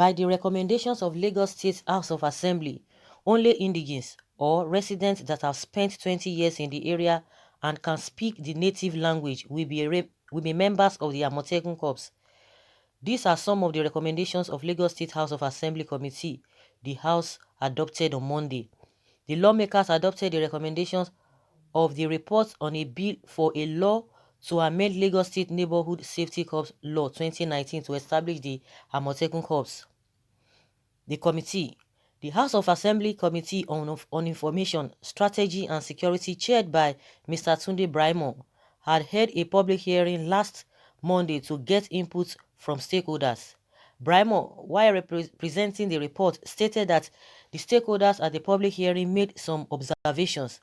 By the recommendations of Lagos State House of Assembly, only indigenes or residents that have spent 20 years in the area and can speak the native language will be members of the Amotekun Corps. These are some of the recommendations of Lagos State House of Assembly Committee the House adopted on Monday. The lawmakers adopted the recommendations of the report on a bill for a law to amend Lagos State Neighborhood Safety Corps Law 2019 to establish the Amotekun Corps. The committee, the House of Assembly Committee on Information, Strategy and Security, chaired by Mr. Tunde Braimo, had held a public hearing last Monday to get input from stakeholders. Braimo, while presenting the report, stated that the stakeholders at the public hearing made some observations.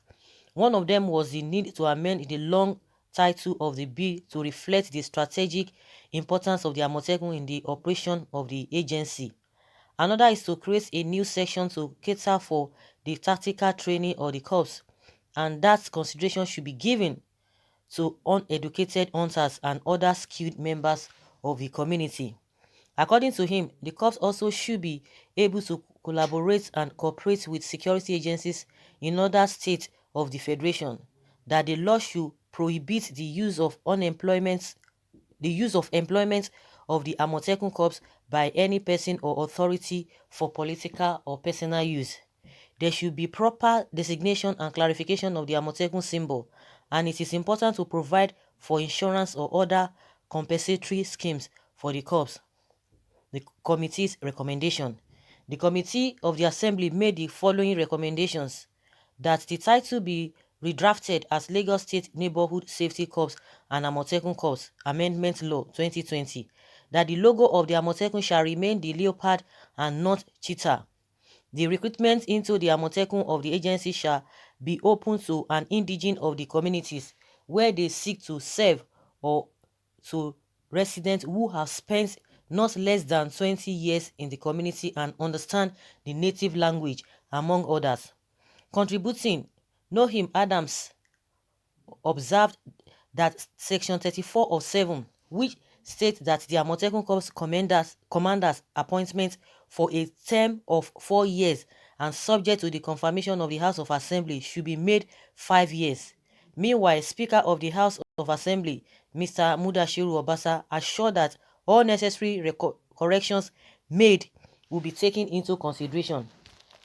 One of them was the need to amend the long title of the bill to reflect the strategic importance of the Amotekun in the operation of the agency. Another is to create a new section to cater for the tactical training of the corps, and that consideration should be given to uneducated hunters and other skilled members of the community. According to him, the corps also should be able to collaborate and cooperate with security agencies in other states of the federation, that the law should prohibit the use of employment of the Amotekun Corps by any person or authority for political or personal use. There should be proper designation and clarification of the Amotekun symbol, and it is important to provide for insurance or other compensatory schemes for the corps. The committee's recommendation. The committee of the assembly made the following recommendations: that the title be redrafted as Lagos State Neighborhood Safety Corps and Amotekun Corps Amendment Law 2020, that the logo of the Amotekun shall remain the leopard and not cheetah. The recruitment into the Amotekun of the agency shall be open to an indigene of the communities where they seek to serve, or to residents who have spent not less than 20 years in the community and understand the native language, among others. Contributing, Nohim Adams observed that Section 34 of 7, which states that the Amotekun Corps commanders appointment for a term of 4 years and subject to the confirmation of the House of Assembly, should be made 5 years. Meanwhile, Speaker of the House of Assembly, Mr. Mudashiru Obasa, assured that all necessary corrections made will be taken into consideration.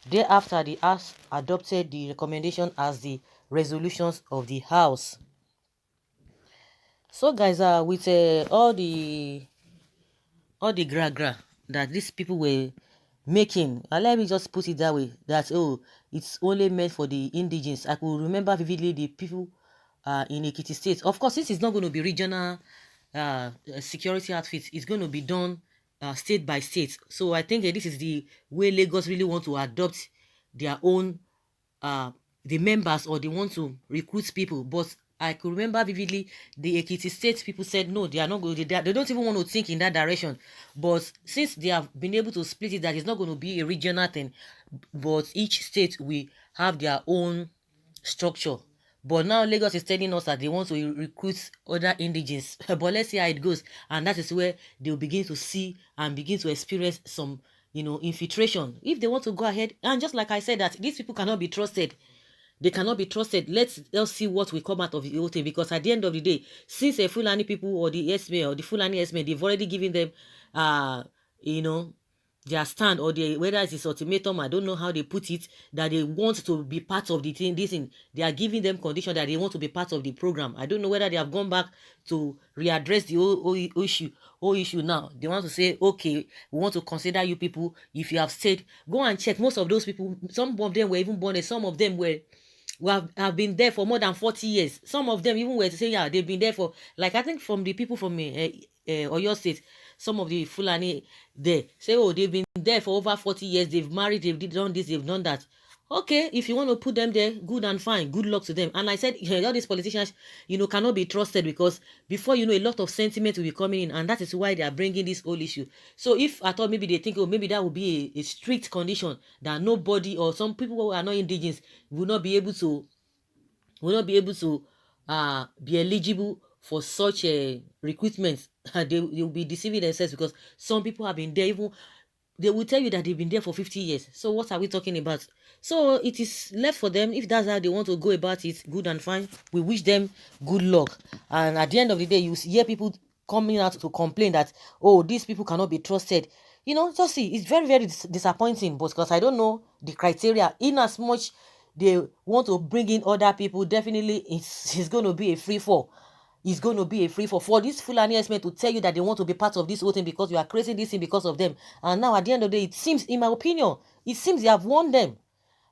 Thereafter, the House adopted the recommendation as the resolutions of the House. So, guys, with all the gra that these people were making, let me just put it that way, that it's only meant for the indigenes. I could remember vividly the people in Ekiti State. Of course, this is not going to be regional security outfits. It's going to be done state by state. So I think this is the way Lagos really want to adopt their own the members, or they want to recruit people. But I could remember vividly the Ekiti State people said no, they are not going to, they don't even want to think in that direction. But since they have been able to split it, that it's not going to be a regional thing, but each state will have their own structure. But now Lagos is telling us that they want to recruit other indigenes. But let's see how it goes. And that is where they'll begin to see and begin to experience some, infiltration. If they want to go ahead, and just like I said, that these people cannot be trusted. They cannot be trusted. Let's see what will come out of the whole thing. Because at the end of the day, since the Fulani people or the SMA or the Fulani SMA, they've already given them, you know, their stand, or whether it is ultimatum, I don't know how they put it, that they want to be part of the thing. This thing, they are giving them condition that they want to be part of the program. I don't know whether they have gone back to readdress the whole issue now. They want to say, okay, we want to consider you people. If you have stayed, go and check. Most of those people, some of them were even born, and some of them have been there for more than 40 years. Some of them even were saying, yeah, they've been there for, like, I think from the people from Oyo State, some of the Fulani there say, oh, they've been there for over 40 years, they've married, they've done this, they've done that. Okay, if you want to put them there, good and fine, good luck to them. And I said, all these politicians, cannot be trusted, because before a lot of sentiment will be coming in, and that is why they are bringing this whole issue. So if I thought maybe they think, oh, maybe that would be a strict condition that nobody, or some people who are not indigenous will not be able to be eligible for such a recruitment. They will be deceiving themselves, because some people have been there even they will tell you that they've been there for 50 years. So what are we talking about? So it is left for them. If that's how they want to go about it, good and fine. We wish them good luck. And at the end of the day, you hear people coming out to complain that, oh, these people cannot be trusted. You know, just see, it's very, very disappointing. But because I don't know the criteria, in as much they want to bring in other people, definitely it's going to be a free fall. It's going to be a free for this Fulani herdsmen to tell you that they want to be part of this whole thing because you are creating this thing because of them. And now at the end of the day, it seems, in my opinion, it seems they have won them.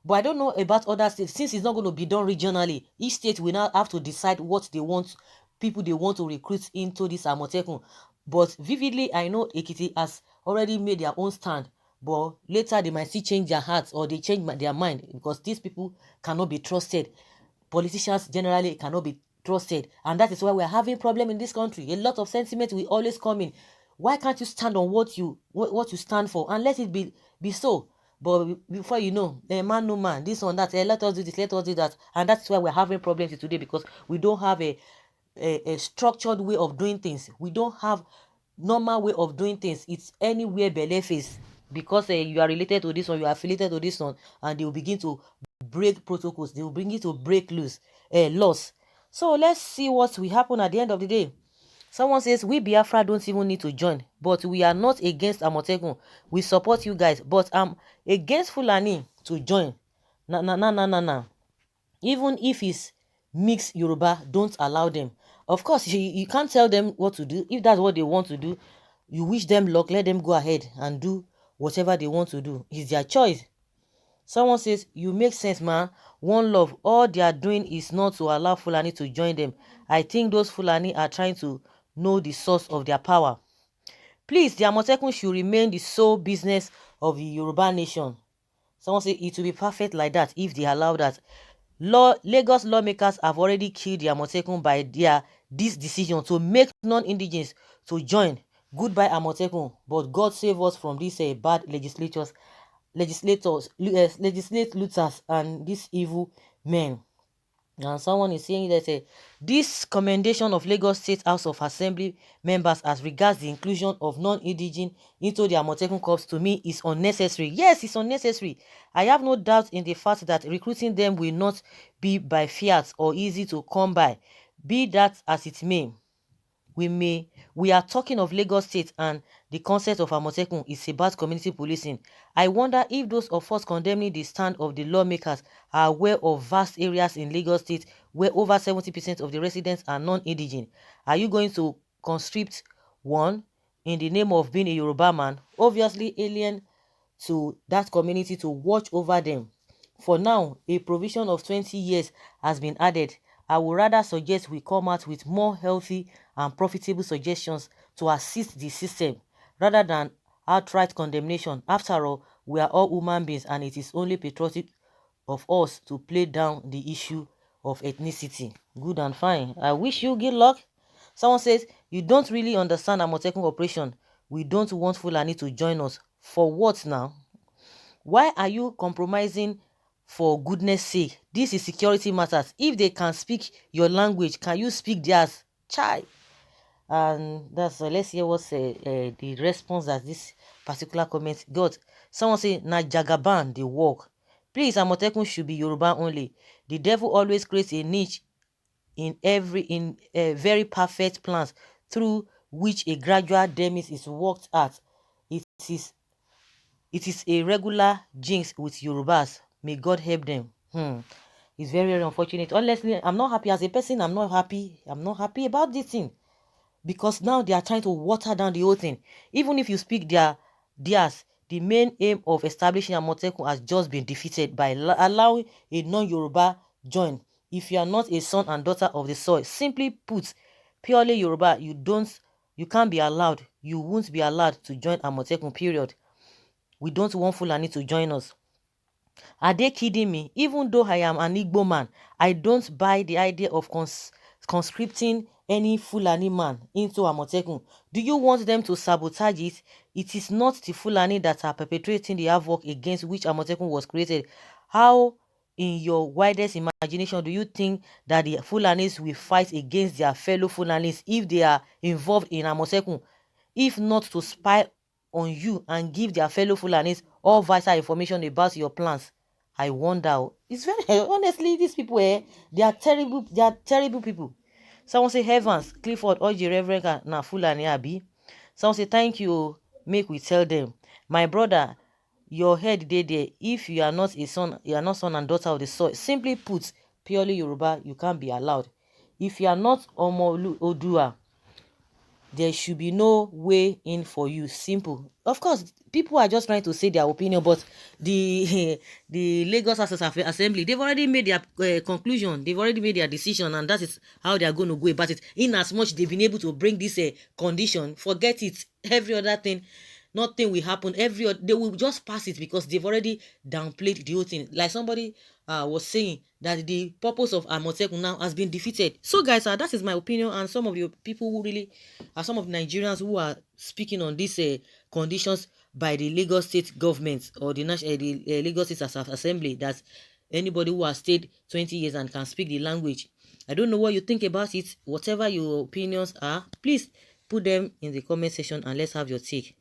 But I don't know about other states. Since it's not going to be done regionally, each state will now have to decide what they want, people they want to recruit into this Amotekun. But vividly, I know Ekiti has already made their own stand. But later they might still change their hearts or they change their mind because these people cannot be trusted. Politicians generally cannot be trusted, and that is why we are having problem in this country. A lot of sentiment will always come in. Why can't you stand on what you stand for and let it be so? But before you know, a man no man, this one that, let us do this, let us do that, and that's why we're having problems today because we don't have a structured way of doing things. We don't have normal way of doing things. It's anywhere belle face because you are related to this one, you are affiliated to this one, and they will begin to break protocols. They will bring it to break loose laws. So let's see what will happen at the end of the day. Someone says, we Biafra don't even need to join, but we are not against Amotekun. We support you guys, but I'm against Fulani to join. Na. Even if it's mixed Yoruba, don't allow them. Of course, you can't tell them what to do. If that's what they want to do, you wish them luck, let them go ahead and do whatever they want to do. It's their choice. Someone says, you make sense, man. One love. All they are doing is not to allow Fulani to join them. I think those Fulani are trying to know the source of their power. Please, the Amotekun should remain the sole business of the Yoruba nation. Someone says, it will be perfect like that if they allow that. Lagos lawmakers have already killed the Amotekun by this decision to make non-indigenous to join. Goodbye, Amotekun. But God save us from these bad legislators, legislate looters, and these evil men. And someone is saying that this commendation of Lagos State House of Assembly members as regards the inclusion of non-indigenous into the Amotekun Corps to me is unnecessary. Yes, it's unnecessary. I have no doubt in the fact that recruiting them will not be by fiat or easy to come by. Be that as it may, we are talking of Lagos State, and the concept of Amotekun is about community policing. I wonder if those of us condemning the stand of the lawmakers are aware of vast areas in Lagos State where over 70% of the residents are non-indigenous. Are you going to conscript one in the name of being a Yoruba man, obviously alien to that community, to watch over them? For now, a provision of 20 years has been added. I would rather suggest we come out with more healthy and profitable suggestions to assist the system rather than outright condemnation. After all, we are all human beings, and it is only patriotic of us to play down the issue of ethnicity. Good and fine. I wish you good luck. Someone says, you don't really understand Amotekun operation. We don't want Fulani to join us. For what now? Why are you compromising? For goodness sake, this is security matters. If they can speak your language, can you speak theirs? Chai. And that's let's hear what's the response that this particular comment got. Someone say, na Jagaban they work. Please, Amotekun should be Yoruba only. The devil always creates a niche in very perfect plans through which a gradual demise is worked at. It is it is a regular jinx with Yorubas. May God help them. It's very, very unfortunate. Honestly, I'm not happy as a person. I'm not happy. I'm not happy about this thing. Because now they are trying to water down the whole thing. Even if you speak theirs, the main aim of establishing Amotekun has just been defeated by allowing a non-Yoruba join. If you are not a son and daughter of the soil, simply put, purely Yoruba, you can't be allowed. You won't be allowed to join Amotekun, period. We don't want Fulani to join us. Are they kidding me? Even though I am an Igbo man, I don't buy the idea of conscripting any Fulani man into Amotekun. Do you want them to sabotage it? It is not the Fulani that are perpetrating the havoc against which Amotekun was created. How, in your widest imagination, do you think that the Fulanis will fight against their fellow Fulanis if they are involved in Amotekun? If not to spy on you and give their fellow Fulanis all vital information about your plans. I wonder. It's very honestly, these people, they are terrible. They are terrible people. Someone say Heavens, Clifford, Oji, Reverend, na Fulani Abi. Someone say thank you. Make we tell them, my brother, your head dey there. If you are not a son, you are not son and daughter of the soil. Simply put, purely Yoruba, you can't be allowed. If you are not Omo Odua, there should be no way in for you. Simple. Of course, people are just trying to say their opinion, but the the Lagos Assembly, they've already made their conclusion. They've already made their decision, and that is how they are going to go about it. In as much they've been able to bring this condition, forget it. Every other thing, nothing will happen. They will just pass it because they've already downplayed the whole thing. Like somebody was saying that the purpose of Amotekun now has been defeated. So guys, that is my opinion, and some of the people who really are some of the Nigerians who are speaking on these conditions by the Lagos State government or the Lagos State Assembly, that anybody who has stayed 20 years and can speak the language. I don't know what you think about it. Whatever your opinions are, please put them in the comment section and let's have your take.